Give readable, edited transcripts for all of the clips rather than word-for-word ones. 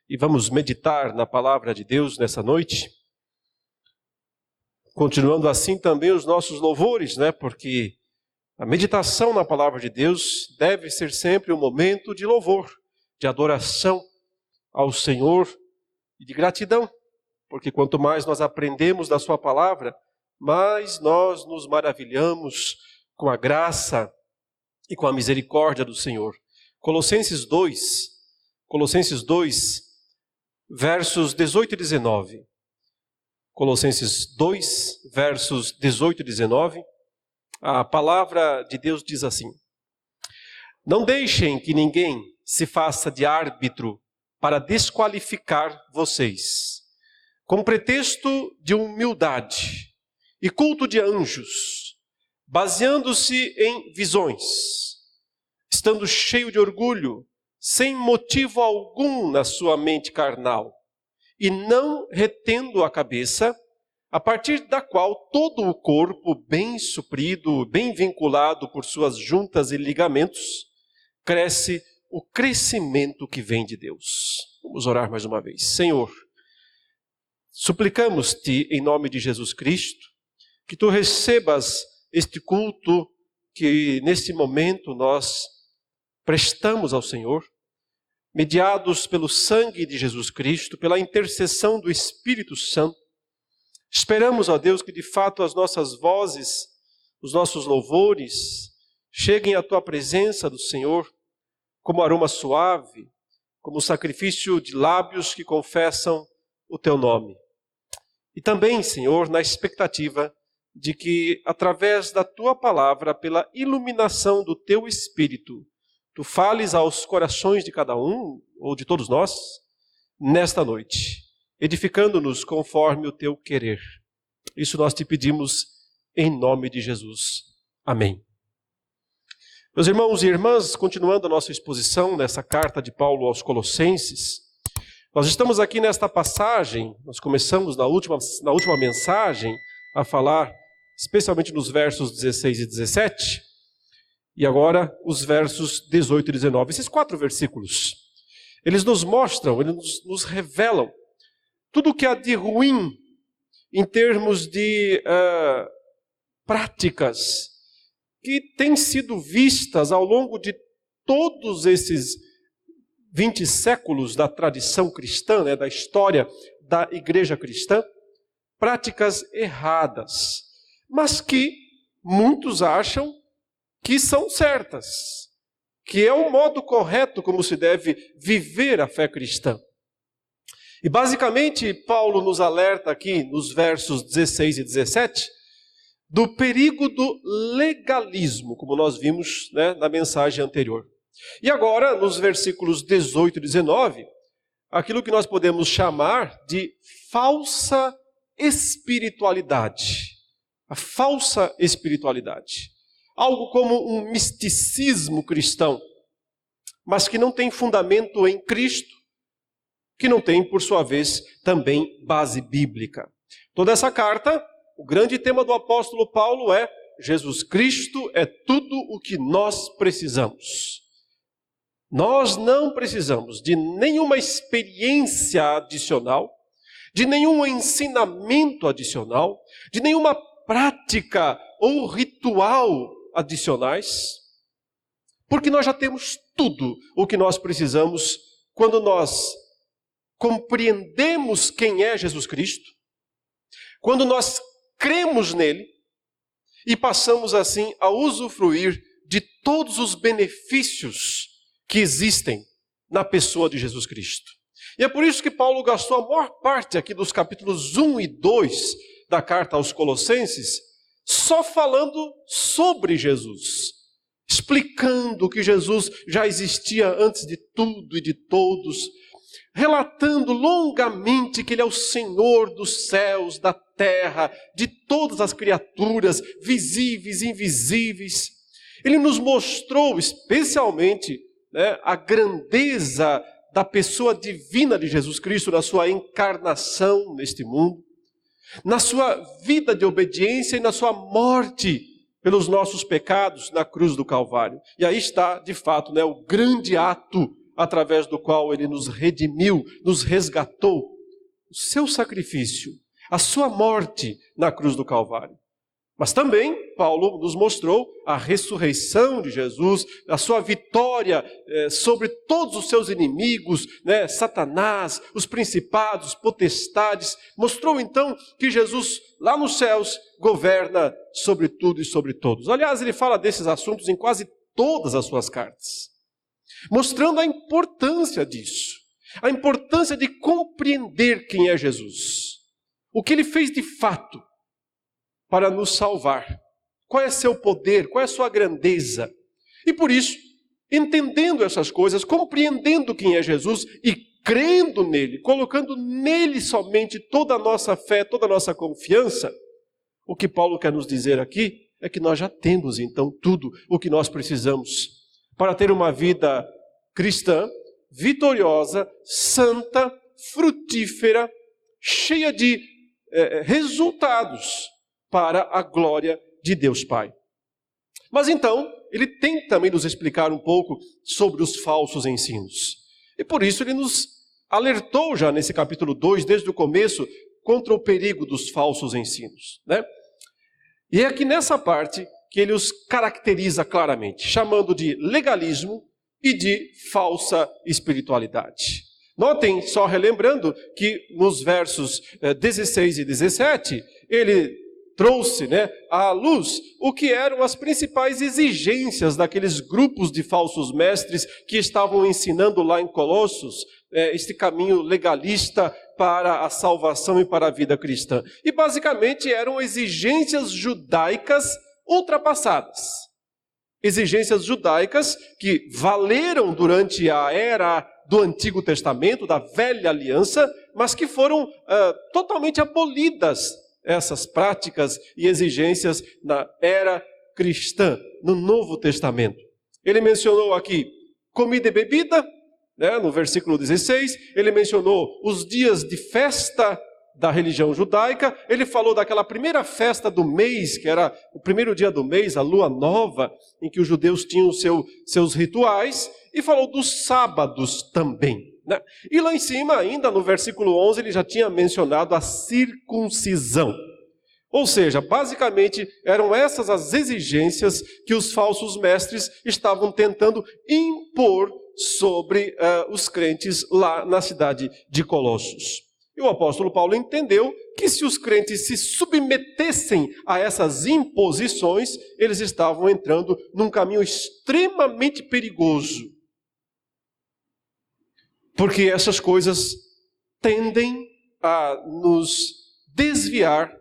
e vamos meditar na palavra de Deus nessa noite. Continuando assim também os nossos louvores, porque a meditação na palavra de Deus deve ser sempre um momento de louvor, de adoração ao Senhor e de gratidão, porque quanto mais nós aprendemos da sua palavra, mais nós nos maravilhamos com a graça e com a misericórdia do Senhor. Colossenses 2, versos 18 e 19. Colossenses 2, versos 18 e 19. A palavra de Deus diz assim: não deixem que ninguém se faça de árbitro para desqualificar vocês, com pretexto de humildade e culto de anjos, baseando-se em visões, estando cheio de orgulho, sem motivo algum na sua mente carnal, e não retendo a cabeça, a partir da qual todo o corpo, bem suprido, bem vinculado por suas juntas e ligamentos, cresce o crescimento que vem de Deus. Vamos orar mais uma vez. Senhor, suplicamos-te em nome de Jesus Cristo, que tu recebas este culto que neste momento nós prestamos ao Senhor, mediados pelo sangue de Jesus Cristo, pela intercessão do Espírito Santo. Esperamos, ó Deus, que de fato as nossas vozes, os nossos louvores, cheguem à tua presença do Senhor como aroma suave, como sacrifício de lábios que confessam o teu nome. E também, Senhor, na expectativa de que, através da tua palavra, pela iluminação do teu Espírito, tu fales aos corações de cada um, ou de todos nós, nesta noite, edificando-nos conforme o teu querer. Isso nós te pedimos em nome de Jesus. Amém. Meus irmãos e irmãs, continuando a nossa exposição nessa carta de Paulo aos Colossenses, nós estamos aqui nesta passagem, nós começamos na última mensagem a falar, especialmente nos versos 16 e 17, e agora os versos 18 e 19. Esses 4 versículos, eles nos mostram, eles nos revelam tudo o que há de ruim em termos de práticas que têm sido vistas ao longo de todos esses 20 séculos da tradição cristã, da história da igreja cristã, práticas erradas, mas que muitos acham que são certas, que é o modo correto como se deve viver a fé cristã. E basicamente Paulo nos alerta aqui nos versos 16 e 17 do perigo do legalismo, como nós vimos na mensagem anterior. E agora, nos versículos 18 e 19, aquilo que nós podemos chamar de falsa espiritualidade. A falsa espiritualidade. Algo como um misticismo cristão, mas que não tem fundamento em Cristo, que não tem, por sua vez, também base bíblica. Toda essa carta, o grande tema do apóstolo Paulo é: Jesus Cristo é tudo o que nós precisamos. Nós não precisamos de nenhuma experiência adicional, de nenhum ensinamento adicional, de nenhuma prática ou ritual adicionais, porque nós já temos tudo o que nós precisamos quando nós compreendemos quem é Jesus Cristo, quando nós cremos nele e passamos assim a usufruir de todos os benefícios que existem na pessoa de Jesus Cristo. E é por isso que Paulo gastou a maior parte aqui dos capítulos 1 e 2 da carta aos Colossenses só falando sobre Jesus, explicando que Jesus já existia antes de tudo e de todos, relatando longamente que Ele é o Senhor dos céus, da terra, de todas as criaturas, visíveis e invisíveis. Ele nos mostrou especialmente a grandeza da pessoa divina de Jesus Cristo, na sua encarnação neste mundo, na sua vida de obediência e na sua morte pelos nossos pecados na cruz do Calvário. E aí está, de fato, o grande ato através do qual Ele nos redimiu, nos resgatou. O seu sacrifício, a sua morte na cruz do Calvário. Mas também Paulo nos mostrou a ressurreição de Jesus, a sua vitória sobre todos os seus inimigos, né? Satanás, os principados, potestades. Mostrou então que Jesus lá nos céus governa sobre tudo e sobre todos. Aliás, ele fala desses assuntos em quase todas as suas cartas, mostrando a importância disso, a importância de compreender quem é Jesus, o que ele fez de fato para nos salvar. Qual é seu poder, qual é sua grandeza. E por isso, entendendo essas coisas, compreendendo quem é Jesus e crendo nele, colocando nele somente toda a nossa fé, toda a nossa confiança, o que Paulo quer nos dizer aqui é que nós já temos então tudo o que nós precisamos para ter uma vida cristã, vitoriosa, santa, frutífera, cheia de resultados para a glória de Deus Pai. Mas então, ele tem também nos explicar um pouco sobre os falsos ensinos. E por isso ele nos alertou já nesse capítulo 2, desde o começo, contra o perigo dos falsos ensinos, né? E é aqui nessa parte que ele os caracteriza claramente, chamando de legalismo e de falsa espiritualidade. Notem, só relembrando, que nos versos 16 e 17, ele trouxe, né, à luz o que eram as principais exigências daqueles grupos de falsos mestres que estavam ensinando lá em Colossos, este caminho legalista para a salvação e para a vida cristã. E basicamente eram exigências judaicas ultrapassadas. Exigências judaicas que valeram durante a era do Antigo Testamento, da Velha Aliança, mas que foram totalmente abolidas, essas práticas e exigências na era cristã, no Novo Testamento. Ele mencionou aqui comida e bebida, né, no versículo 16, ele mencionou os dias de festa da religião judaica, ele falou daquela primeira festa do mês, que era o primeiro dia do mês, a lua nova, em que os judeus tinham seus rituais, e falou dos sábados também, né? E lá em cima, ainda no versículo 11, ele já tinha mencionado a circuncisão. Ou seja, basicamente eram essas as exigências que os falsos mestres estavam tentando impor sobre os crentes lá na cidade de Colossos. E o apóstolo Paulo entendeu que se os crentes se submetessem a essas imposições, eles estavam entrando num caminho extremamente perigoso. Porque essas coisas tendem a nos desviar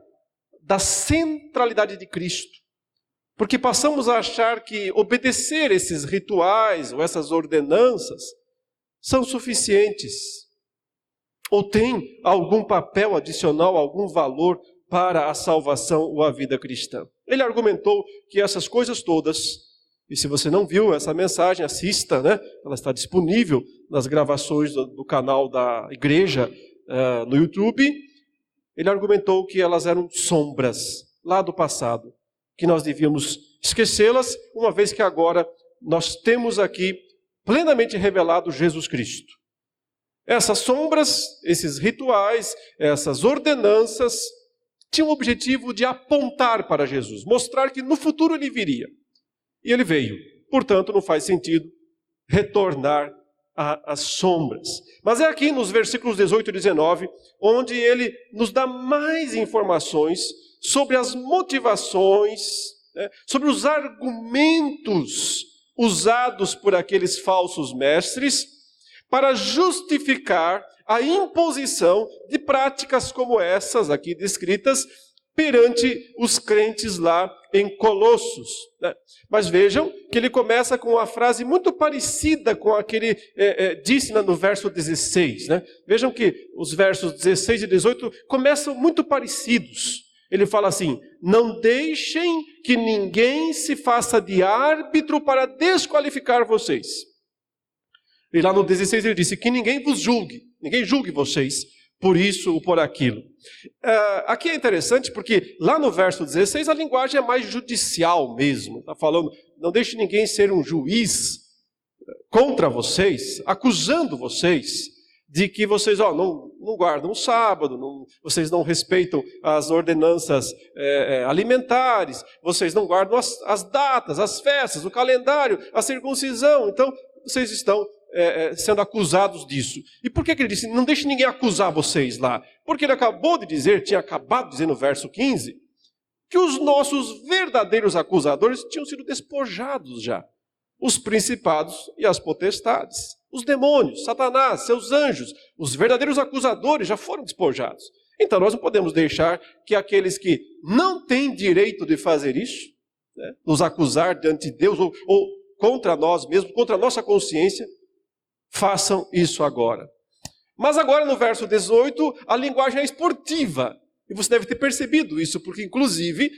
da centralidade de Cristo. Porque passamos a achar que obedecer esses rituais ou essas ordenanças são suficientes. Ou tem algum papel adicional, algum valor para a salvação ou a vida cristã. Ele argumentou que essas coisas todas, e se você não viu essa mensagem, assista, né? Ela está disponível nas gravações do canal da igreja no YouTube. Ele argumentou que elas eram sombras lá do passado, que nós devíamos esquecê-las, uma vez que agora nós temos aqui plenamente revelado Jesus Cristo. Essas sombras, esses rituais, essas ordenanças, tinham o objetivo de apontar para Jesus, mostrar que no futuro ele viria. E ele veio. Portanto, não faz sentido retornar às sombras. Mas é aqui nos versículos 18 e 19, onde ele nos dá mais informações sobre as motivações, né, sobre os argumentos usados por aqueles falsos mestres para justificar a imposição de práticas como essas aqui descritas perante os crentes lá em Colossos, né? Mas vejam que ele começa com uma frase muito parecida com a que ele disse no verso 16, né? Vejam que os versos 16 e 18 começam muito parecidos. Ele fala assim: não deixem que ninguém se faça de árbitro para desqualificar vocês. E lá no 16 ele disse que ninguém julgue vocês por isso ou por aquilo. Aqui é interessante porque lá no verso 16 a linguagem é mais judicial mesmo. Está falando, não deixe ninguém ser um juiz contra vocês, acusando vocês de que vocês não guardam o sábado, vocês não respeitam as ordenanças alimentares, vocês não guardam as datas, as festas, o calendário, a circuncisão. Então, vocês estão sendo acusados disso. E por que ele disse, não deixe ninguém acusar vocês lá? Porque ele tinha acabado de dizer no verso 15, que os nossos verdadeiros acusadores tinham sido despojados já. Os principados e as potestades, os demônios, Satanás, seus anjos, os verdadeiros acusadores já foram despojados. Então nós não podemos deixar que aqueles que não têm direito de fazer isso, nos acusar diante de Deus ou contra nós mesmos, contra a nossa consciência, façam isso agora. Mas agora no verso 18, a linguagem é esportiva. E você deve ter percebido isso, porque inclusive,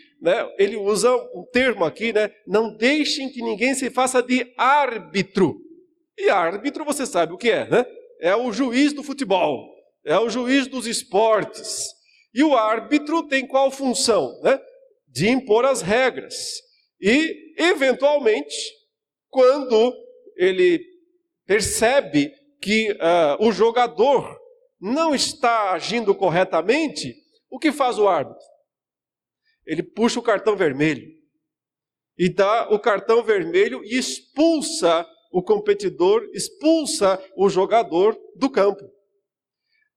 ele usa um termo aqui, não deixem que ninguém se faça de árbitro. E árbitro você sabe o que é, É o juiz do futebol, é o juiz dos esportes. E o árbitro tem qual função? De impor as regras. E, eventualmente, quando ele percebe que o jogador não está agindo corretamente, o que faz o árbitro? Ele puxa o cartão vermelho. E dá o cartão vermelho e expulsa o competidor, expulsa o jogador do campo.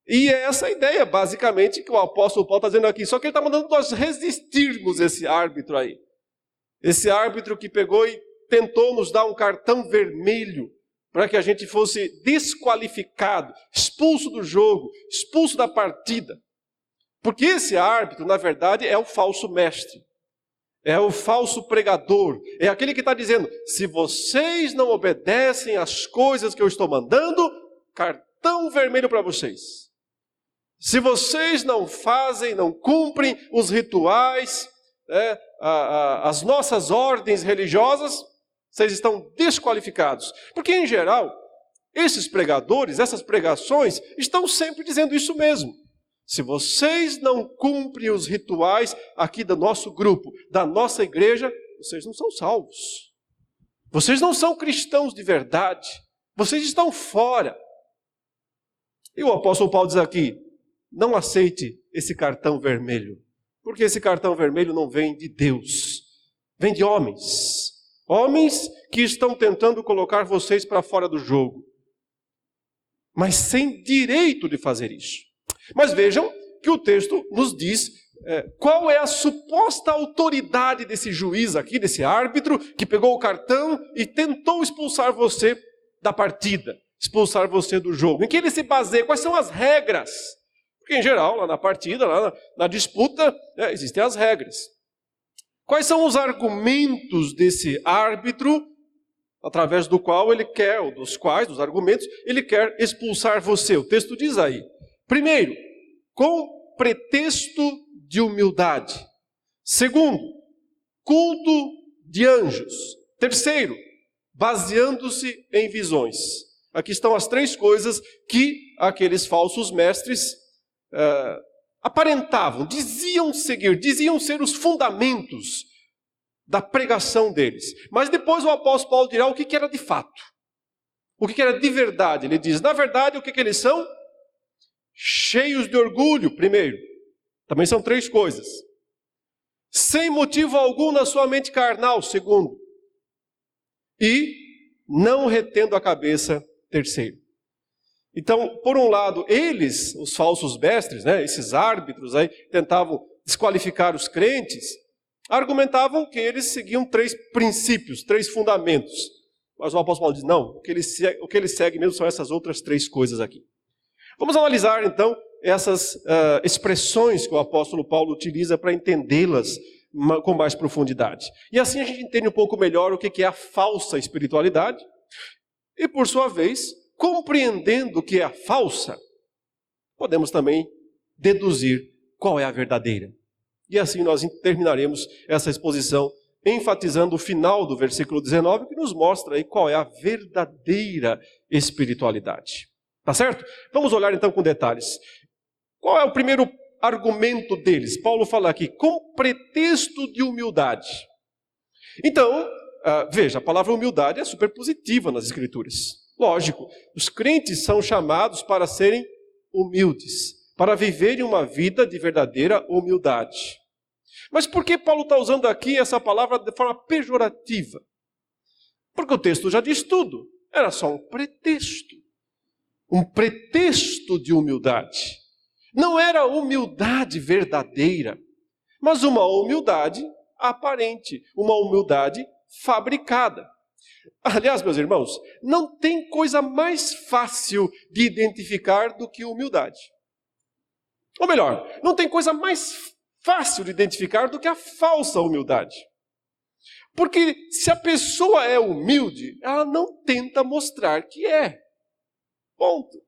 E é essa a ideia, basicamente, que o apóstolo Paulo está dizendo aqui. Só que ele está mandando nós resistirmos esse árbitro aí. Esse árbitro que pegou e tentou nos dar um cartão vermelho para que a gente fosse desqualificado, expulso do jogo, expulso da partida. Porque esse árbitro, na verdade, é o falso mestre. É o falso pregador. É aquele que está dizendo, se vocês não obedecem às coisas que eu estou mandando, cartão vermelho para vocês. Se vocês não fazem, não cumprem os rituais, as nossas ordens religiosas, vocês estão desqualificados. Porque, em geral, esses pregadores, essas pregações, estão sempre dizendo isso mesmo. Se vocês não cumprem os rituais aqui do nosso grupo, da nossa igreja, vocês não são salvos. Vocês não são cristãos de verdade. Vocês estão fora. E o apóstolo Paulo diz aqui, não aceite esse cartão vermelho. Porque esse cartão vermelho não vem de Deus. Vem de homens. Homens que estão tentando colocar vocês para fora do jogo. Mas sem direito de fazer isso. Mas vejam que o texto nos diz qual é a suposta autoridade desse juiz aqui, desse árbitro, que pegou o cartão e tentou expulsar você da partida, expulsar você do jogo. Em que ele se baseia? Quais são as regras? Porque em geral, lá na partida, lá na disputa, existem as regras. Quais são os argumentos desse árbitro, através do qual ele quer, ou dos quais, dos argumentos, ele quer expulsar você? O texto diz aí. Primeiro, com pretexto de humildade. Segundo, culto de anjos. Terceiro, baseando-se em visões. Aqui estão as três coisas que aqueles falsos mestres aparentavam, diziam seguir, diziam ser os fundamentos da pregação deles. Mas depois o apóstolo Paulo dirá o que era de fato. O que era de verdade. Ele diz, na verdade, o que eles são? Cheios de orgulho, primeiro. Também são três coisas. Sem motivo algum na sua mente carnal, segundo. E não retendo a cabeça, terceiro. Então, por um lado, eles, os falsos mestres, esses árbitros aí, tentavam desqualificar os crentes, argumentavam que eles seguiam três princípios, três fundamentos. Mas o apóstolo Paulo diz, não, o que eles seguem mesmo são essas outras três coisas aqui. Vamos analisar, então, essas expressões que o apóstolo Paulo utiliza para entendê-las com mais profundidade. E assim a gente entende um pouco melhor o que é a falsa espiritualidade. E, por sua vez, compreendendo o que é a falsa, podemos também deduzir qual é a verdadeira. E assim nós terminaremos essa exposição enfatizando o final do versículo 19, que nos mostra aí qual é a verdadeira espiritualidade. Tá certo? Vamos olhar então com detalhes. Qual é o primeiro argumento deles? Paulo fala aqui, com pretexto de humildade. Então, veja, a palavra humildade é super positiva nas Escrituras. Lógico, os crentes são chamados para serem humildes, para viverem uma vida de verdadeira humildade. Mas por que Paulo está usando aqui essa palavra de forma pejorativa? Porque o texto já diz tudo. Era só um pretexto. Um pretexto de humildade. Não era humildade verdadeira, mas uma humildade aparente, uma humildade fabricada. Aliás, meus irmãos, não tem coisa mais fácil de identificar do que humildade. Ou melhor, não tem coisa mais fácil de identificar do que a falsa humildade. Porque se a pessoa é humilde, ela não tenta mostrar que é. Ponto.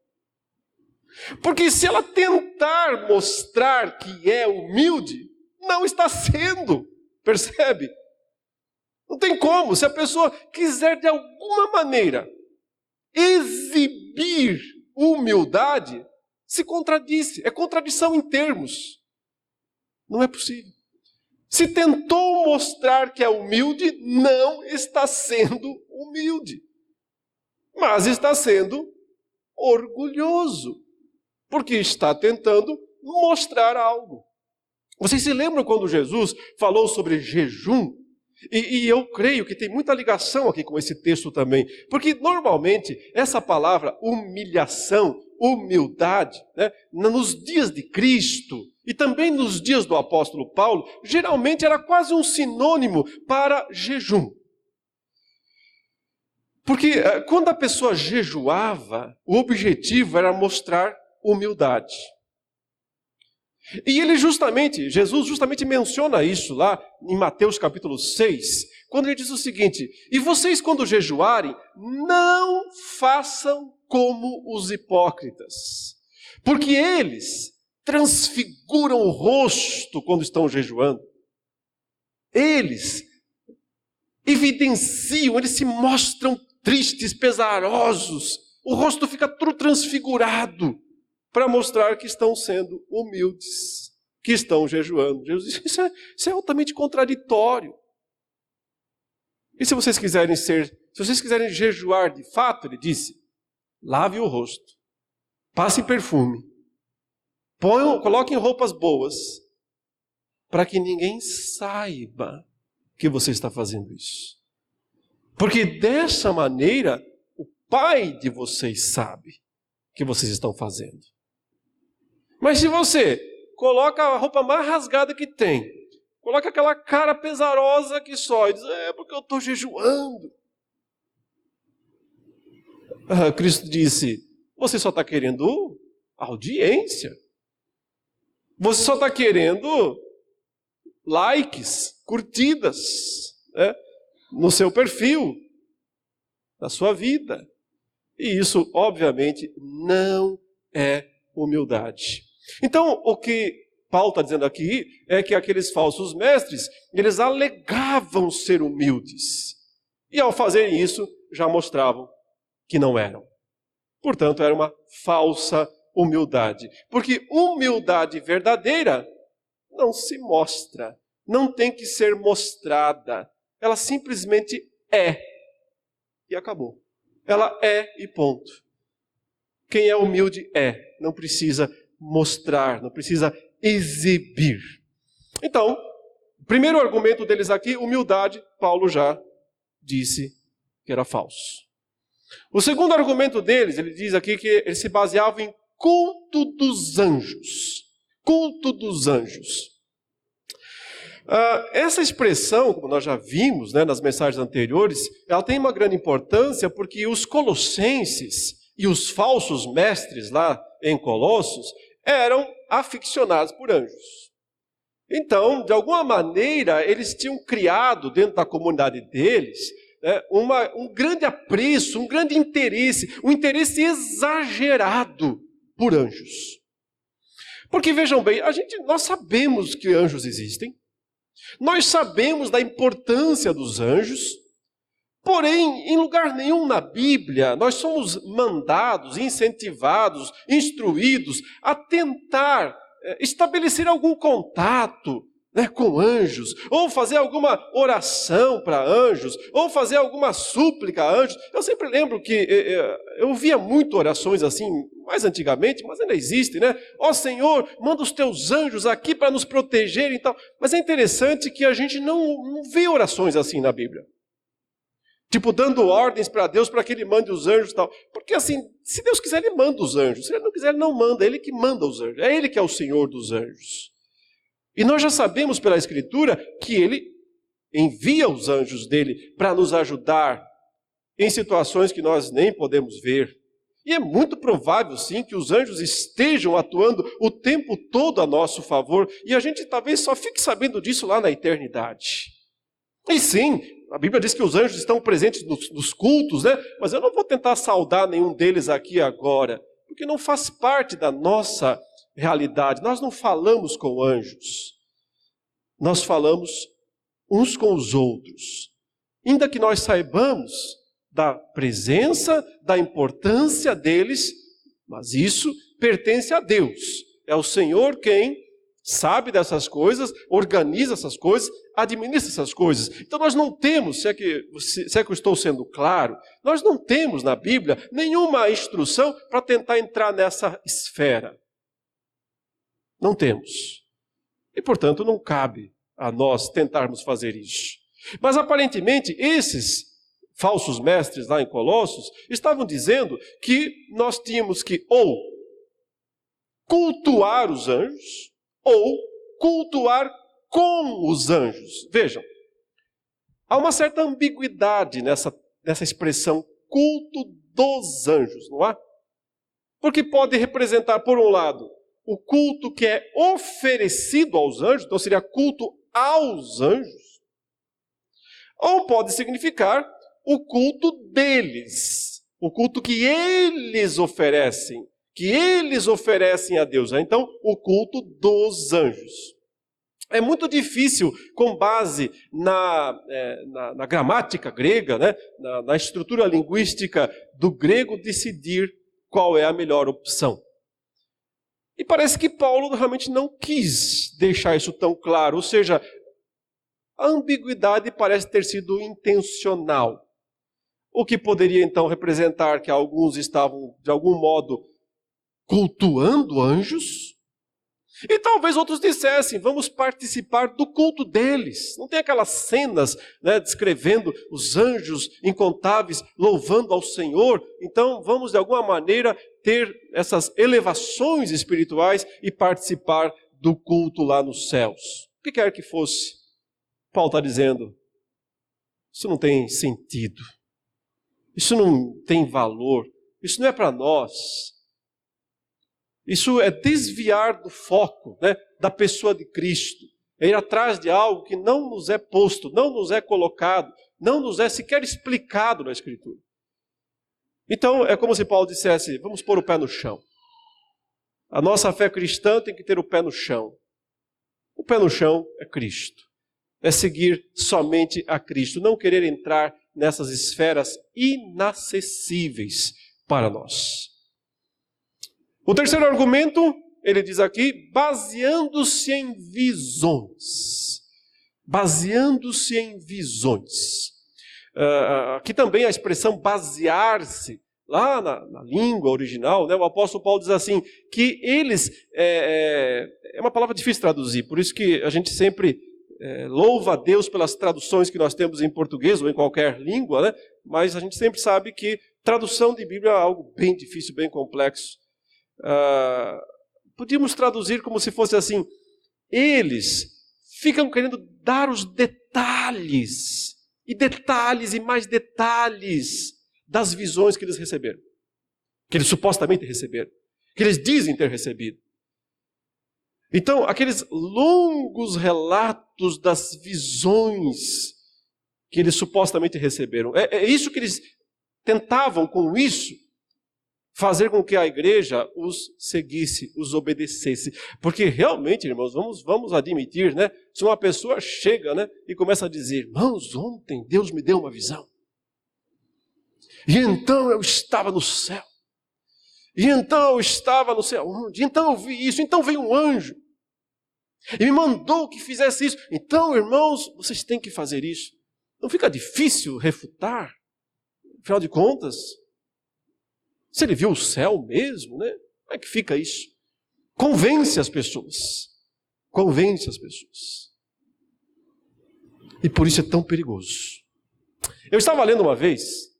Porque se ela tentar mostrar que é humilde, não está sendo. Percebe? Não tem como. Se a pessoa quiser de alguma maneira exibir humildade, se contradiz. É contradição em termos. Não é possível. Se tentou mostrar que é humilde, não está sendo humilde. Mas está sendo orgulhoso. Porque está tentando mostrar algo. Vocês se lembram quando Jesus falou sobre jejum? E eu creio que tem muita ligação aqui com esse texto também. Porque normalmente essa palavra humilhação, humildade, né, nos dias de Cristo e também nos dias do apóstolo Paulo, geralmente era quase um sinônimo para jejum. Porque quando a pessoa jejuava, o objetivo era mostrar humildade. E Jesus justamente menciona isso lá em Mateus capítulo 6, quando ele diz o seguinte: e vocês quando jejuarem, não façam como os hipócritas, porque eles transfiguram o rosto quando estão jejuando. Eles evidenciam, eles se mostram tristes, pesarosos, o rosto fica todo transfigurado, para mostrar que estão sendo humildes, que estão jejuando. Jesus diz, isso é altamente contraditório. E se vocês quiserem jejuar de fato, ele disse, lave o rosto, passe perfume, coloquem roupas boas, para que ninguém saiba que você está fazendo isso. Porque dessa maneira, o Pai de vocês sabe que vocês estão fazendo. Mas se você coloca a roupa mais rasgada que tem, coloca aquela cara pesarosa que só, e diz, porque eu estou jejuando. Cristo disse, você só está querendo audiência. Você só está querendo likes, curtidas, né, no seu perfil, na sua vida. E isso, obviamente, não é humildade. Então, o que Paulo está dizendo aqui é que aqueles falsos mestres, eles alegavam ser humildes. E ao fazerem isso, já mostravam que não eram. Portanto, era uma falsa humildade. Porque humildade verdadeira não se mostra, não tem que ser mostrada. Ela simplesmente é. E acabou. Ela é e ponto. Quem é humilde é. Não precisa mostrar, não precisa exibir. Então, o primeiro argumento deles aqui, humildade, Paulo já disse que era falso. O segundo argumento deles, ele diz aqui que eles se baseavam em culto dos anjos. Culto dos anjos. Essa expressão, como nós já vimos, né, nas mensagens anteriores, ela tem uma grande importância porque os colossenses e os falsos mestres lá em Colossos eram aficionados por anjos. Então, de alguma maneira, eles tinham criado dentro da comunidade deles, né, um grande apreço, um grande interesse, um interesse exagerado por anjos. Porque vejam bem, nós sabemos que anjos existem, nós sabemos da importância dos anjos, porém, em lugar nenhum na Bíblia, nós somos mandados, incentivados, instruídos a tentar estabelecer algum contato né, com anjos, ou fazer alguma oração para anjos, ou fazer alguma súplica a anjos. Eu sempre lembro que eu via muito orações assim, mais antigamente, mas ainda existem, né? Ó Senhor, manda os teus anjos aqui para nos proteger e tal. Mas é interessante que a gente não vê orações assim na Bíblia. Tipo, dando ordens para Deus para que Ele mande os anjos e tal. Porque assim, se Deus quiser, Ele manda os anjos. Se Ele não quiser, Ele não manda. É Ele que manda os anjos. É Ele que é o Senhor dos anjos. E nós já sabemos pela Escritura que Ele envia os anjos dEle para nos ajudar em situações que nós nem podemos ver. E é muito provável, sim, que os anjos estejam atuando o tempo todo a nosso favor. E a gente talvez só fique sabendo disso lá na eternidade. E sim, a Bíblia diz que os anjos estão presentes nos cultos, né? Mas eu não vou tentar saudar nenhum deles aqui agora, porque não faz parte da nossa realidade. Nós não falamos com anjos. Nós falamos uns com os outros. Ainda que nós saibamos da presença, da importância deles, mas isso pertence a Deus. É o Senhor quem sabe dessas coisas, organiza essas coisas, administra essas coisas. Então nós não temos, se é que eu estou sendo claro, nós não temos na Bíblia nenhuma instrução para tentar entrar nessa esfera. Não temos. E portanto não cabe a nós tentarmos fazer isso. Mas aparentemente esses falsos mestres lá em Colossos estavam dizendo que nós tínhamos que ou cultuar os anjos ou cultuar com os anjos. Vejam, há uma certa ambiguidade nessa expressão culto dos anjos, não há? Porque pode representar, por um lado, o culto que é oferecido aos anjos, então seria culto aos anjos, ou pode significar o culto deles, o culto que eles oferecem a Deus. Então, o culto dos anjos. É muito difícil, com base na gramática grega, né, na estrutura linguística do grego, decidir qual é a melhor opção. E parece que Paulo realmente não quis deixar isso tão claro, ou seja, a ambiguidade parece ter sido intencional. O que poderia então representar que alguns estavam, de algum modo, cultuando anjos, e talvez outros dissessem, vamos participar do culto deles. Não tem aquelas cenas, né, descrevendo os anjos incontáveis louvando ao Senhor, então vamos de alguma maneira ter essas elevações espirituais e participar do culto lá nos céus. O que quer que fosse, Paulo está dizendo, isso não tem sentido, isso não tem valor, isso não é para nós. Isso é desviar do foco, né, da pessoa de Cristo. É ir atrás de algo que não nos é posto, não nos é colocado, não nos é sequer explicado na Escritura. Então, é como se Paulo dissesse, vamos pôr o pé no chão. A nossa fé cristã tem que ter o pé no chão. O pé no chão é Cristo. É seguir somente a Cristo, não querer entrar nessas esferas inacessíveis para nós. O terceiro argumento, ele diz aqui, baseando-se em visões. Baseando-se em visões. Aqui também a expressão basear-se, lá na língua original, né, o apóstolo Paulo diz assim, que eles, é uma palavra difícil de traduzir, por isso que a gente sempre louva a Deus pelas traduções que nós temos em português ou em qualquer língua, né, mas a gente sempre sabe que tradução de Bíblia é algo bem difícil, bem complexo. Podíamos traduzir como se fosse assim, eles ficam querendo dar os detalhes, e mais detalhes das visões que eles receberam, que eles supostamente receberam, que eles dizem ter recebido. Então, aqueles longos relatos das visões que eles supostamente receberam, é isso que eles tentavam com isso, fazer com que a igreja os seguisse, os obedecesse. Porque realmente, irmãos, vamos admitir, né? Se uma pessoa chega, né, e começa a dizer, irmãos, ontem Deus me deu uma visão. E então eu estava no céu. E então eu estava no céu. Então eu vi isso. Então veio um anjo. E me mandou que fizesse isso. Então, irmãos, vocês têm que fazer isso. Não fica difícil refutar? Afinal de contas, se ele viu o céu mesmo, né? Como é que fica isso? Convence as pessoas. Convence as pessoas. E por isso é tão perigoso. Eu estava lendo uma vez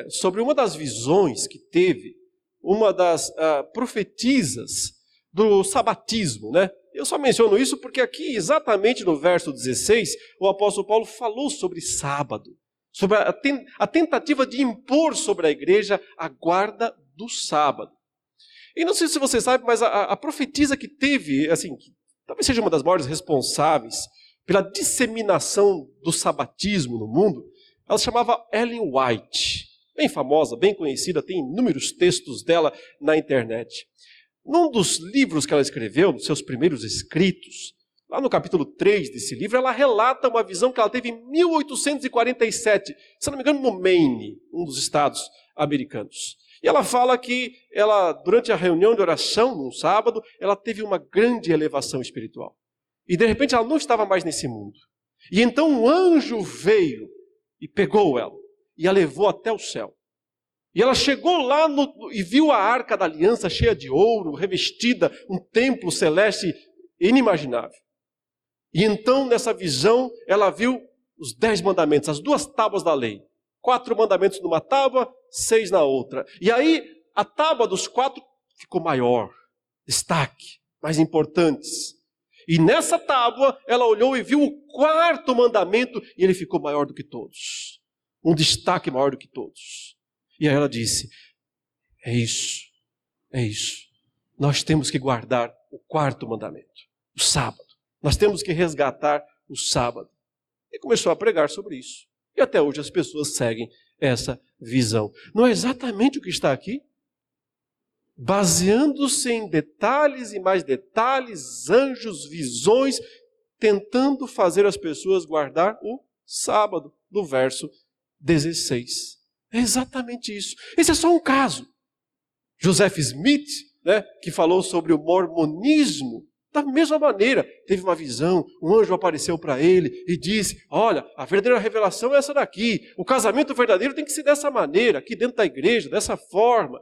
sobre uma das visões que teve uma das profetisas do sabatismo, né? Eu só menciono isso porque aqui, exatamente no verso 16, o apóstolo Paulo falou sobre sábado, sobre a tentativa de impor sobre a igreja a guarda do sábado. E não sei se você sabe, mas a profetisa que teve, assim, que talvez seja uma das maiores responsáveis pela disseminação do sabatismo no mundo, ela se chamava Ellen White, bem famosa, bem conhecida, tem inúmeros textos dela na internet. Num dos livros que ela escreveu, nos seus primeiros escritos, lá no capítulo 3 desse livro, ela relata uma visão que ela teve em 1847, se não me engano, no Maine, um dos estados americanos. E ela fala que ela, durante a reunião de oração, num sábado, ela teve uma grande elevação espiritual. E de repente ela não estava mais nesse mundo. E então um anjo veio e pegou ela e a levou até o céu. E ela chegou lá e viu a arca da aliança cheia de ouro, revestida, um templo celeste inimaginável. E então, nessa visão, ela viu os 10 mandamentos, as 2 tábuas da lei. 4 mandamentos numa tábua, 6 na outra. E aí, a tábua dos 4 ficou maior, destaque, mais importantes. E nessa tábua, ela olhou e viu o 4º mandamento, e ele ficou maior do que todos. Um destaque maior do que todos. E aí ela disse, é isso. Nós temos que guardar o 4º mandamento, o sábado. Nós temos que resgatar o sábado. E começou a pregar sobre isso. E até hoje as pessoas seguem essa visão. Não é exatamente o que está aqui? Baseando-se em detalhes e mais detalhes, anjos, visões, tentando fazer as pessoas guardar o sábado, do verso 16. É exatamente isso. Esse é só um caso. Joseph Smith, né, que falou sobre o mormonismo, da mesma maneira, teve uma visão, um anjo apareceu para ele e disse, olha, a verdadeira revelação é essa daqui, o casamento verdadeiro tem que ser dessa maneira, aqui dentro da igreja, dessa forma.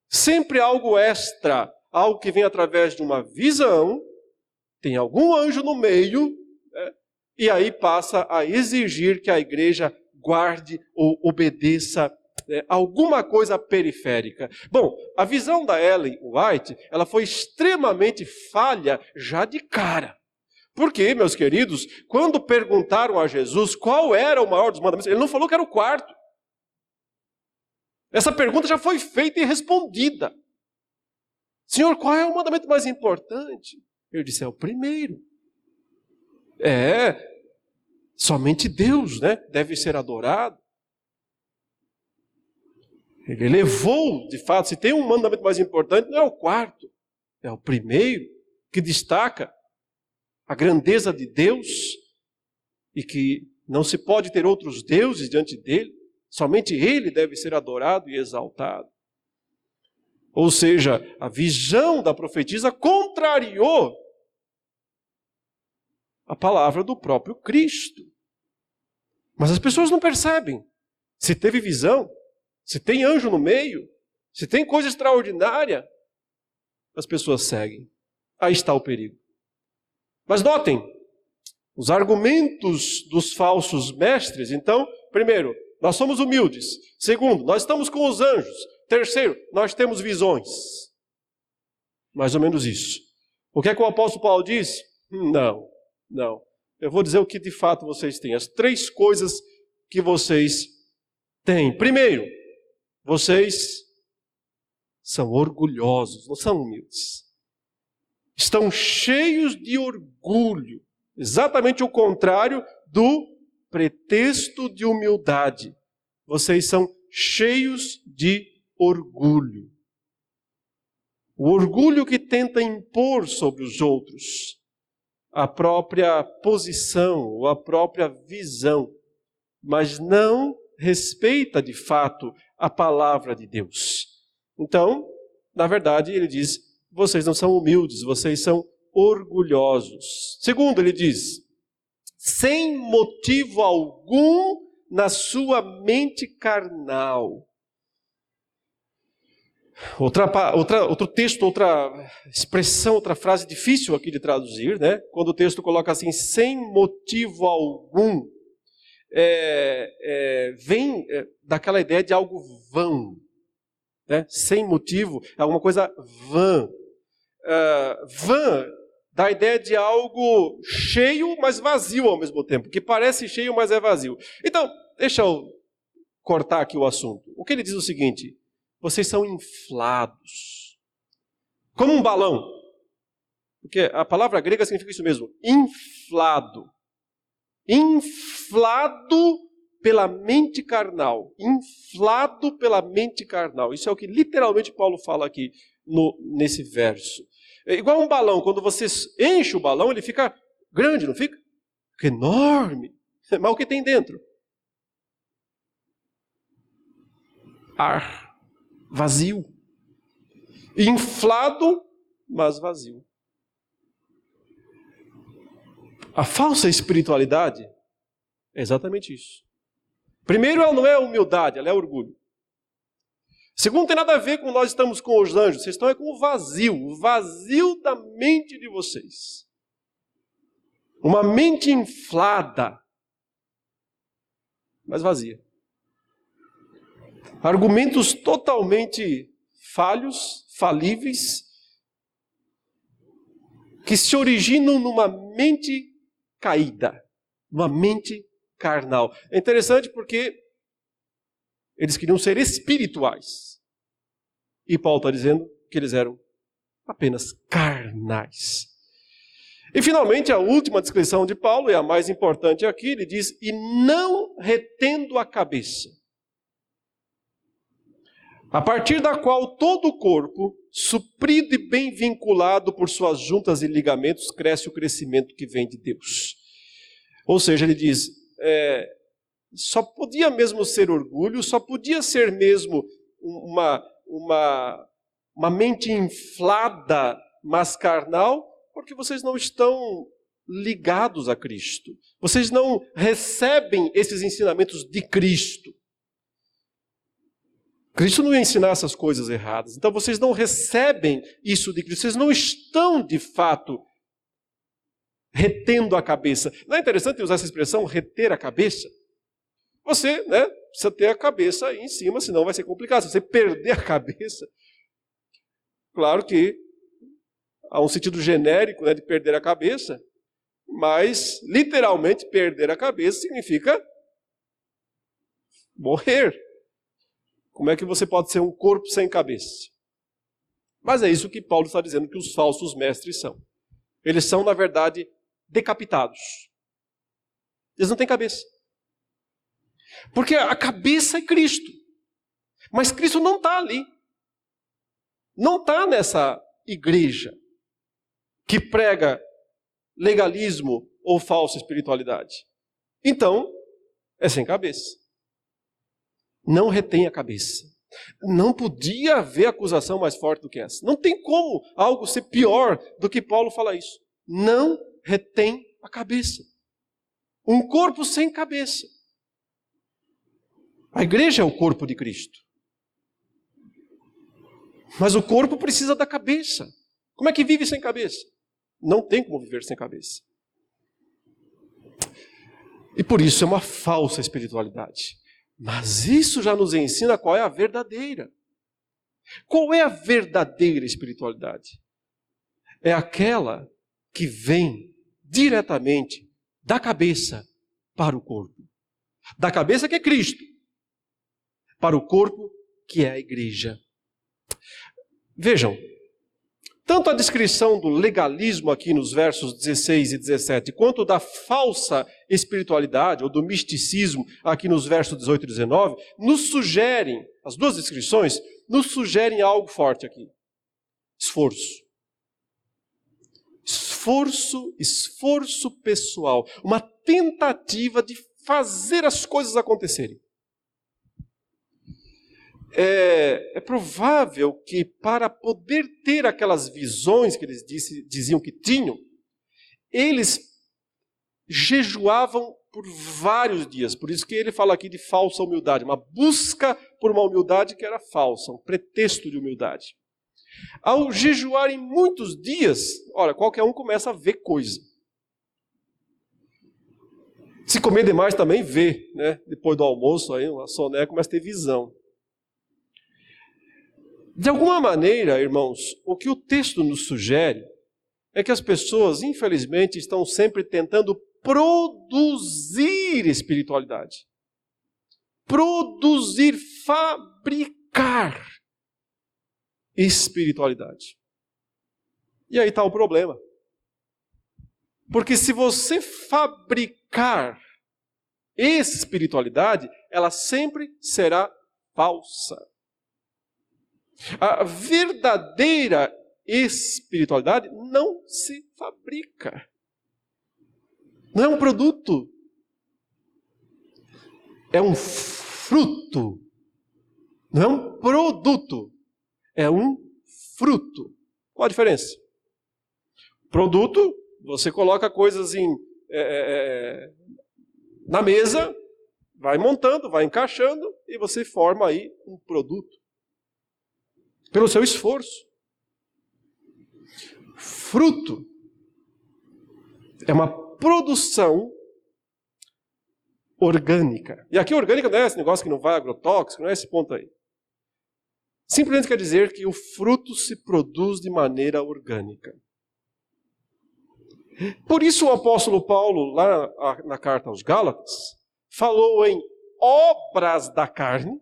Sempre algo extra, algo que vem através de uma visão, tem algum anjo no meio, né, e aí passa a exigir que a igreja guarde ou obedeça alguma coisa periférica. Bom, a visão da Ellen White, ela foi extremamente falha já de cara. Porque, meus queridos, quando perguntaram a Jesus qual era o maior dos mandamentos, ele não falou que era o 4º. Essa pergunta já foi feita e respondida. Senhor, qual é o mandamento mais importante? Ele disse, é o primeiro. Somente Deus, né, deve ser adorado. Ele elevou, de fato, se tem um mandamento mais importante, não é o 4º, é o primeiro, que destaca a grandeza de Deus e que não se pode ter outros deuses diante dele, somente ele deve ser adorado e exaltado. Ou seja, a visão da profetisa contrariou a palavra do próprio Cristo. Mas as pessoas não percebem. Se teve visão, se tem anjo no meio, se tem coisa extraordinária, as pessoas seguem. Aí está o perigo. Mas notem, os argumentos dos falsos mestres, então, primeiro, nós somos humildes. Segundo, nós estamos com os anjos. Terceiro, nós temos visões. Mais ou menos isso. O que é que o apóstolo Paulo diz? Não. Eu vou dizer o que de fato vocês têm. As 3 coisas que vocês têm. Primeiro, vocês são orgulhosos, não são humildes. Estão cheios de orgulho. Exatamente o contrário do pretexto de humildade. Vocês são cheios de orgulho. O orgulho que tenta impor sobre os outros a própria posição ou a própria visão, mas não respeita de fato a palavra de Deus. Então, na verdade, ele diz, vocês não são humildes, vocês são orgulhosos. Segundo, ele diz, sem motivo algum na sua mente carnal. Outro texto, outra expressão, outra frase difícil aqui de traduzir, né? Quando o texto coloca assim, sem motivo algum, vem daquela ideia de algo vão, né? Sem motivo, é alguma coisa vã. Vã dá a ideia de algo cheio, mas vazio ao mesmo tempo, que parece cheio, mas é vazio. Então, deixa eu cortar aqui o assunto. O que ele diz é o seguinte, vocês são inflados, como um balão, porque a palavra grega significa isso mesmo, inflado. Inflado pela mente carnal. Inflado pela mente carnal. Isso é o que literalmente Paulo fala aqui nesse verso. É igual um balão, quando você enche o balão, ele fica grande, não fica? Fica enorme. Mas o que tem dentro? Ar. Vazio. Inflado, mas vazio. A falsa espiritualidade é exatamente isso. Primeiro, ela não é humildade, ela é orgulho. Segundo, não tem nada a ver com nós estamos com os anjos, vocês estão com o vazio da mente de vocês. Uma mente inflada, mas vazia. Argumentos totalmente falhos, falíveis, que se originam numa mente caída, numa mente carnal. É interessante porque eles queriam ser espirituais. E Paulo está dizendo que eles eram apenas carnais. E finalmente a última descrição de Paulo, e a mais importante aqui, ele diz, e não retendo a cabeça, a partir da qual todo o corpo, suprido e bem vinculado por suas juntas e ligamentos, cresce o crescimento que vem de Deus. Ou seja, ele diz, só podia mesmo ser orgulho, só podia ser mesmo uma mente inflada, mas carnal, porque vocês não estão ligados a Cristo. Vocês não recebem esses ensinamentos de Cristo. Cristo não ia ensinar essas coisas erradas. Então vocês não recebem isso de Cristo. Vocês não estão, de fato, retendo a cabeça. Não é interessante usar essa expressão, reter a cabeça? Você, precisa ter a cabeça aí em cima, senão vai ser complicado. Se você perder a cabeça, claro que há um sentido genérico, de perder a cabeça, mas literalmente perder a cabeça significa morrer. Como é que você pode ser um corpo sem cabeça? Mas é isso que Paulo está dizendo que os falsos mestres são. Eles são, na verdade, decapitados. Eles não têm cabeça. Porque a cabeça é Cristo. Mas Cristo não está ali. Não está nessa igreja que prega legalismo ou falsa espiritualidade. Então, é sem cabeça. Não retém a cabeça. Não podia haver acusação mais forte do que essa. Não tem como algo ser pior do que Paulo fala isso. Não retém a cabeça. Um corpo sem cabeça. A igreja é o corpo de Cristo. Mas o corpo precisa da cabeça. Como é que vive sem cabeça? Não tem como viver sem cabeça. E por isso é uma falsa espiritualidade. Mas isso já nos ensina qual é a verdadeira. Qual é a verdadeira espiritualidade? É aquela que vem diretamente da cabeça para o corpo. Da cabeça que é Cristo, para o corpo que é a igreja. Vejam, tanto a descrição do legalismo aqui nos versos 16 e 17, quanto da falsa espiritualidade, ou do misticismo aqui nos versos 18 e 19, nos sugerem, as duas descrições, nos sugerem algo forte aqui. Esforço. Esforço pessoal. Uma tentativa de fazer as coisas acontecerem. é provável que para poder ter aquelas visões que eles diziam que tinham, eles jejuavam por vários dias. Por isso que ele fala aqui de falsa humildade, uma busca por uma humildade que era falsa, um pretexto de humildade. Ao jejuarem muitos dias, olha, qualquer um começa a ver coisa. Se comer demais também vê, né? Depois do almoço, aí uma soneca começa a ter visão. De alguma maneira, irmãos, o que o texto nos sugere é que as pessoas, infelizmente, estão sempre tentando produzir espiritualidade. Produzir, fabricar espiritualidade. E aí está o problema. Porque se você fabricar espiritualidade, ela sempre será falsa. A verdadeira espiritualidade não se fabrica. Não é um produto. É um fruto. Não é um produto. É um fruto. Qual a diferença? Produto, você coloca coisas na mesa, vai montando, vai encaixando e você forma aí um produto. Pelo seu esforço. Fruto é uma produção orgânica. E aqui orgânica não é esse negócio que não vai agrotóxico, não é esse ponto aí. Simplesmente quer dizer que o fruto se produz de maneira orgânica. Por isso o apóstolo Paulo, lá na carta aos Gálatas, falou em obras da carne.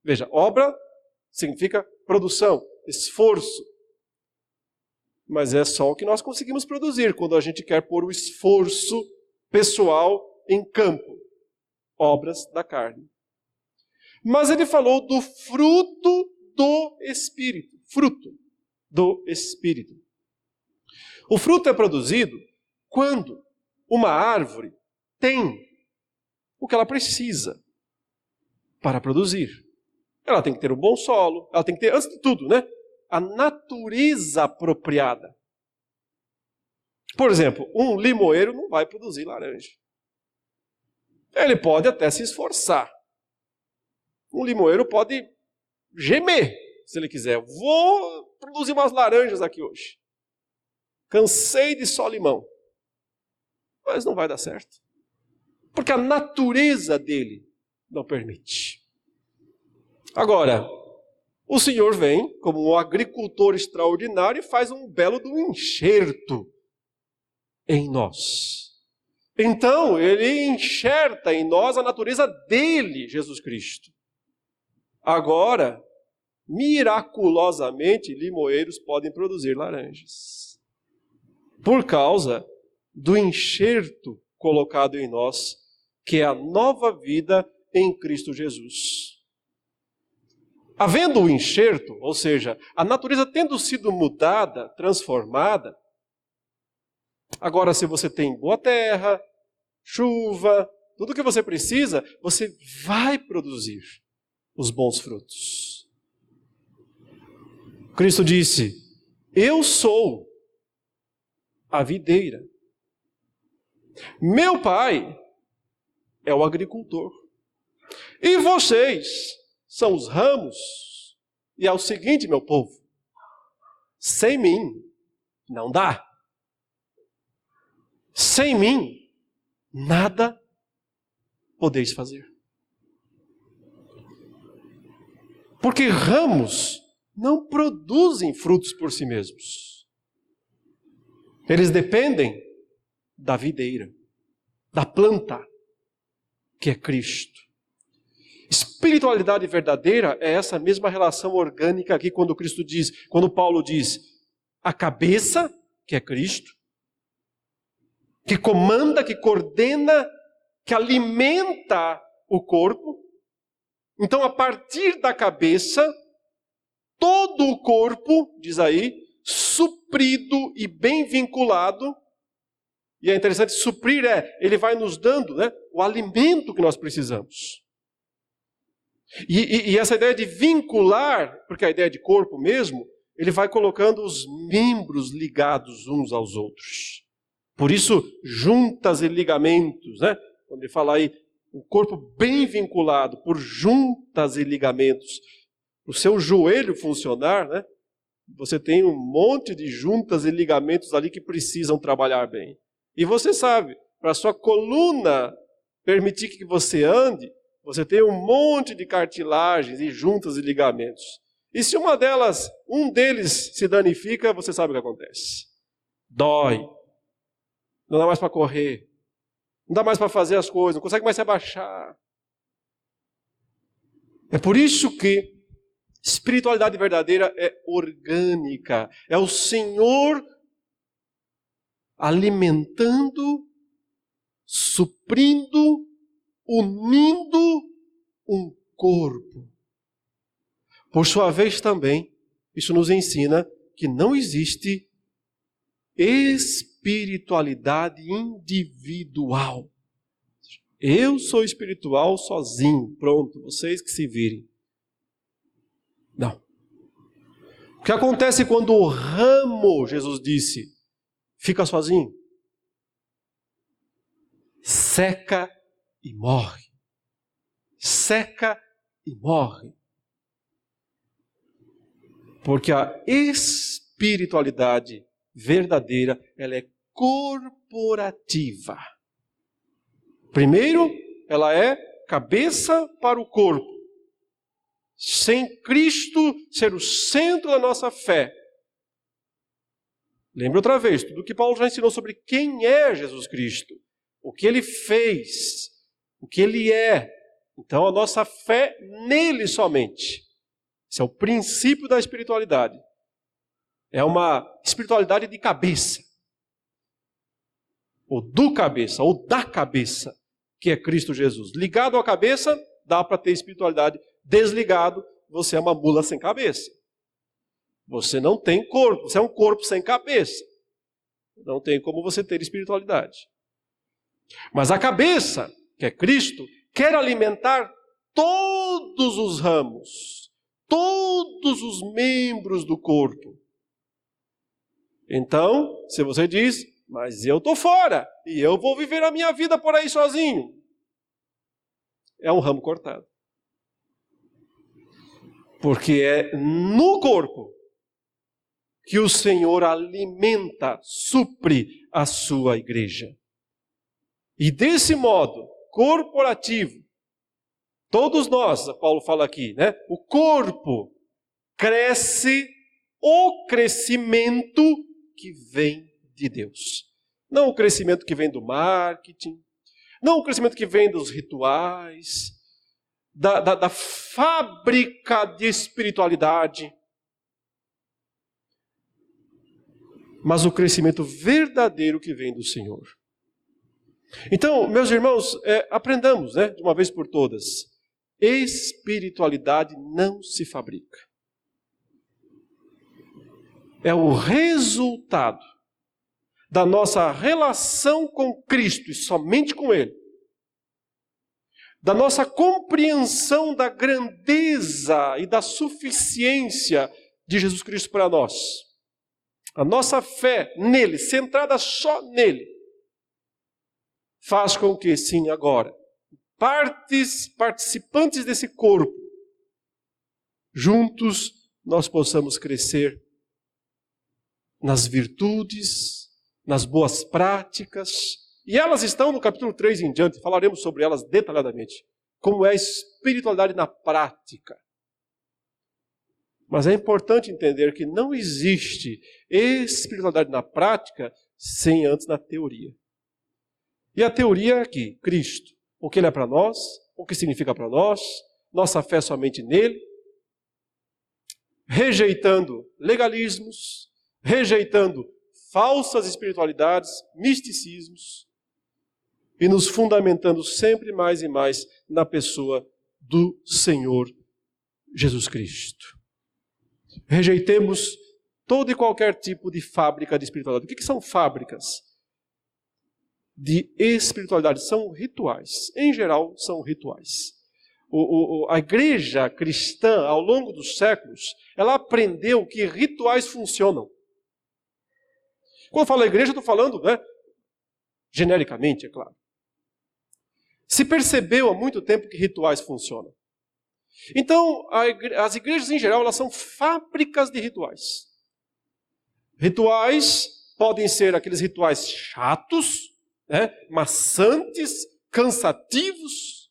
Veja, obra significa produção, esforço. Mas é só o que nós conseguimos produzir quando a gente quer pôr o esforço pessoal em campo. Obras da carne. Mas ele falou do fruto do Espírito. Fruto do Espírito. O fruto é produzido quando uma árvore tem o que ela precisa para produzir. Ela tem que ter um bom solo, ela tem que ter, antes de tudo, né, a natureza apropriada. Por exemplo, um limoeiro não vai produzir laranja. Ele pode até se esforçar. Um limoeiro pode gemer, se ele quiser. Vou produzir umas laranjas aqui hoje. Cansei de só limão. Mas não vai dar certo. Porque a natureza dele não permite. Agora, o Senhor vem como um agricultor extraordinário e faz um belo do enxerto em nós. Então, ele enxerta em nós a natureza dele, Jesus Cristo. Agora, miraculosamente, limoeiros podem produzir laranjas. Por causa do enxerto colocado em nós, que é a nova vida em Cristo Jesus. Havendo o enxerto, ou seja, a natureza tendo sido mudada, transformada, agora se você tem boa terra, chuva, tudo o que você precisa, você vai produzir os bons frutos. Cristo disse, eu sou a videira. Meu pai é o agricultor. E vocês são os ramos. E é o seguinte, meu povo, sem mim não dá. Sem mim nada podeis fazer. Porque ramos não produzem frutos por si mesmos. Eles dependem da videira, da planta, que é Cristo. Espiritualidade verdadeira é essa mesma relação orgânica aqui quando Paulo diz, a cabeça, que é Cristo, que comanda, que coordena, que alimenta o corpo. Então, a partir da cabeça, todo o corpo, diz aí, suprido e bem vinculado. E é interessante, suprir ele vai nos dando, né, o alimento que nós precisamos. E essa ideia de vincular, porque a ideia de corpo mesmo, ele vai colocando os membros ligados uns aos outros. Por isso, juntas e ligamentos, né? Quando ele fala aí, o corpo bem vinculado por juntas e ligamentos. O seu joelho funcionar, né? Você tem um monte de juntas e ligamentos ali que precisam trabalhar bem. E você sabe, para a sua coluna permitir que você ande, você tem um monte de cartilagens e juntas e ligamentos. E se um deles se danifica, você sabe o que acontece. Dói. Não dá mais para correr. Não dá mais para fazer as coisas. Não consegue mais se abaixar. É por isso que espiritualidade verdadeira é orgânica. É o Senhor alimentando, suprindo, unindo um corpo. Por sua vez também, isso nos ensina que não existe espiritualidade individual. Eu sou espiritual sozinho, pronto, vocês que se virem. Não. O que acontece quando o ramo, Jesus disse, fica sozinho? Seca e morre. Seca e morre. Porque a espiritualidade verdadeira, ela é corporativa. Primeiro, ela é cabeça para o corpo. Sem Cristo ser o centro da nossa fé. Lembra outra vez, tudo que Paulo já ensinou sobre quem é Jesus Cristo. O que ele fez, o que ele é. Então a nossa fé nele somente. Esse é o princípio da espiritualidade. É uma espiritualidade de cabeça. Ou do cabeça, ou da cabeça, que é Cristo Jesus. Ligado à cabeça, dá para ter espiritualidade. Desligado, você é uma mula sem cabeça. Você não tem corpo, você é um corpo sem cabeça. Não tem como você ter espiritualidade. Mas a cabeça, que é Cristo, quer alimentar todos os ramos, todos os membros do corpo. Então, se você diz, mas eu estou fora, e eu vou viver a minha vida por aí sozinho, é um ramo cortado. Porque é no corpo que o Senhor alimenta, supre a sua igreja. E desse modo, corporativo, todos nós, Paulo fala aqui, né? O corpo cresce o crescimento que vem de Deus. Não o crescimento que vem do marketing, não o crescimento que vem dos rituais, da fábrica de espiritualidade, mas o crescimento verdadeiro que vem do Senhor. Então, meus irmãos, aprendamos, né, de uma vez por todas, espiritualidade não se fabrica. É o resultado da nossa relação com Cristo e somente com Ele. Da nossa compreensão da grandeza e da suficiência de Jesus Cristo para nós. A nossa fé nele, centrada só nele, faz com que, sim, agora, participantes desse corpo, juntos nós possamos crescer nas virtudes, nas boas práticas, e elas estão no capítulo 3 em diante, falaremos sobre elas detalhadamente, como é a espiritualidade na prática. Mas é importante entender que não existe espiritualidade na prática sem antes na teoria. E a teoria é aqui, Cristo, o que Ele é para nós, o que significa para nós, nossa fé somente nele, rejeitando legalismos, rejeitando falsas espiritualidades, misticismos, e nos fundamentando sempre mais e mais na pessoa do Senhor Jesus Cristo. Rejeitemos todo e qualquer tipo de fábrica de espiritualidade. O que são fábricas de espiritualidade? São rituais. Em geral, são rituais. A igreja cristã, ao longo dos séculos, ela aprendeu que rituais funcionam. Quando eu falo igreja, eu estou falando, genericamente, é claro. Se percebeu há muito tempo que rituais funcionam. Então, as igrejas em geral, elas são fábricas de rituais. Rituais podem ser aqueles rituais chatos, maçantes, cansativos,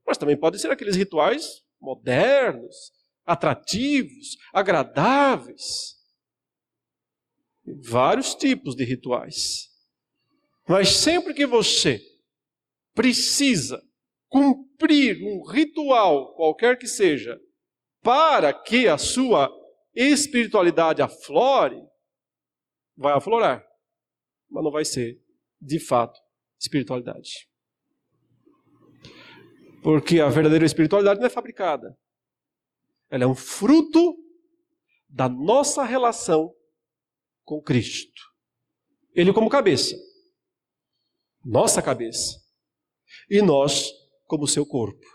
mas também podem ser aqueles rituais modernos, atrativos, agradáveis. Vários tipos de rituais. Mas sempre que você precisa cumprir um ritual, qualquer que seja, para que a sua espiritualidade aflore, vai aflorar, mas não vai ser, de fato, espiritualidade. Porque a verdadeira espiritualidade não é fabricada. Ela é um fruto da nossa relação com Cristo. Ele como cabeça. Nossa cabeça. E nós como seu corpo.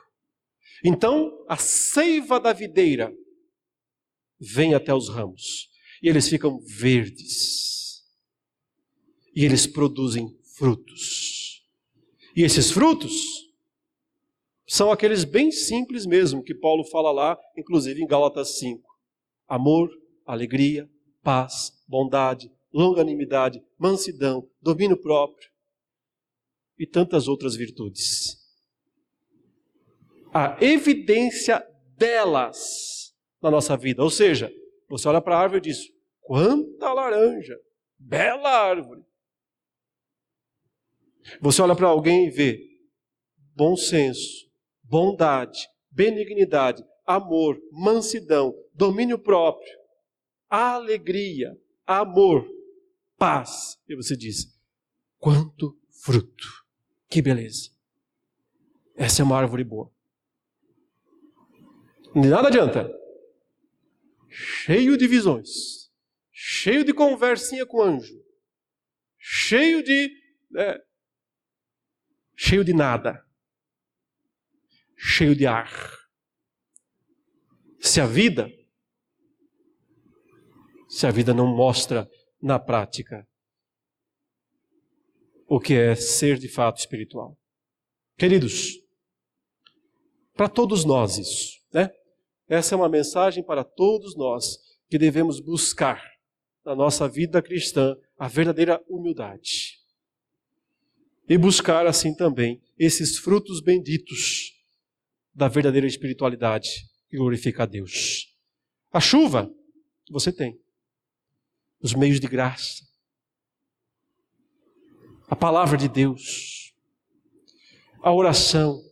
Então, a seiva da videira vem até os ramos. E eles ficam verdes. E eles produzem frutos. E esses frutos são aqueles bem simples mesmo, que Paulo fala lá, inclusive em Gálatas 5. Amor, alegria, paz, bondade, longanimidade, mansidão, domínio próprio e tantas outras virtudes. A evidência delas na nossa vida. Ou seja, você olha para a árvore e diz, quanta laranja, bela árvore. Você olha para alguém e vê bom senso, bondade, benignidade, amor, mansidão, domínio próprio, alegria, amor, paz. E você diz, quanto fruto, que beleza. Essa é uma árvore boa. Nada adianta. Cheio de visões, cheio de conversinha com anjo, cheio de nada, cheio de ar. Se a vida não mostra na prática o que é ser de fato espiritual. Queridos, para todos nós isso, Essa é uma mensagem para todos nós que devemos buscar na nossa vida cristã a verdadeira humildade. E buscar assim também esses frutos benditos da verdadeira espiritualidade que glorifica a Deus. A chuva, você tem. Os meios de graça. A palavra de Deus. A oração.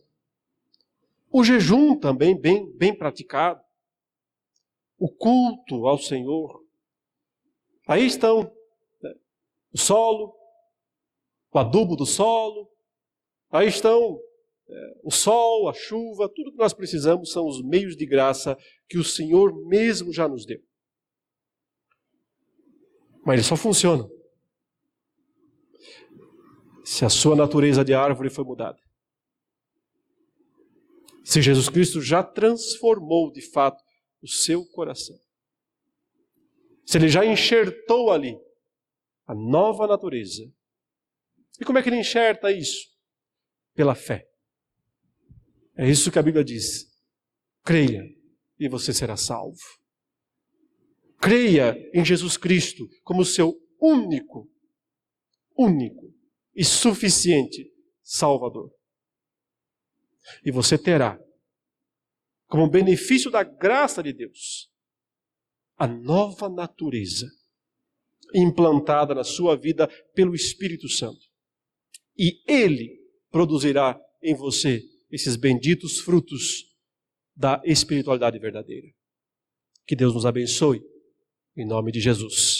O jejum também bem praticado. O culto ao Senhor. Aí estão o solo, o adubo do solo. Aí estão o sol, a chuva, tudo que nós precisamos são os meios de graça que o Senhor mesmo já nos deu. Mas eles só funcionam se a sua natureza de árvore foi mudada. Se Jesus Cristo já transformou de fato o seu coração. Se Ele já enxertou ali a nova natureza. E como é que Ele enxerta isso? Pela fé. É isso que a Bíblia diz. Creia e você será salvo. Creia em Jesus Cristo como seu único e suficiente Salvador. E você terá, como benefício da graça de Deus, a nova natureza implantada na sua vida pelo Espírito Santo. E Ele produzirá em você esses benditos frutos da espiritualidade verdadeira. Que Deus nos abençoe, em nome de Jesus.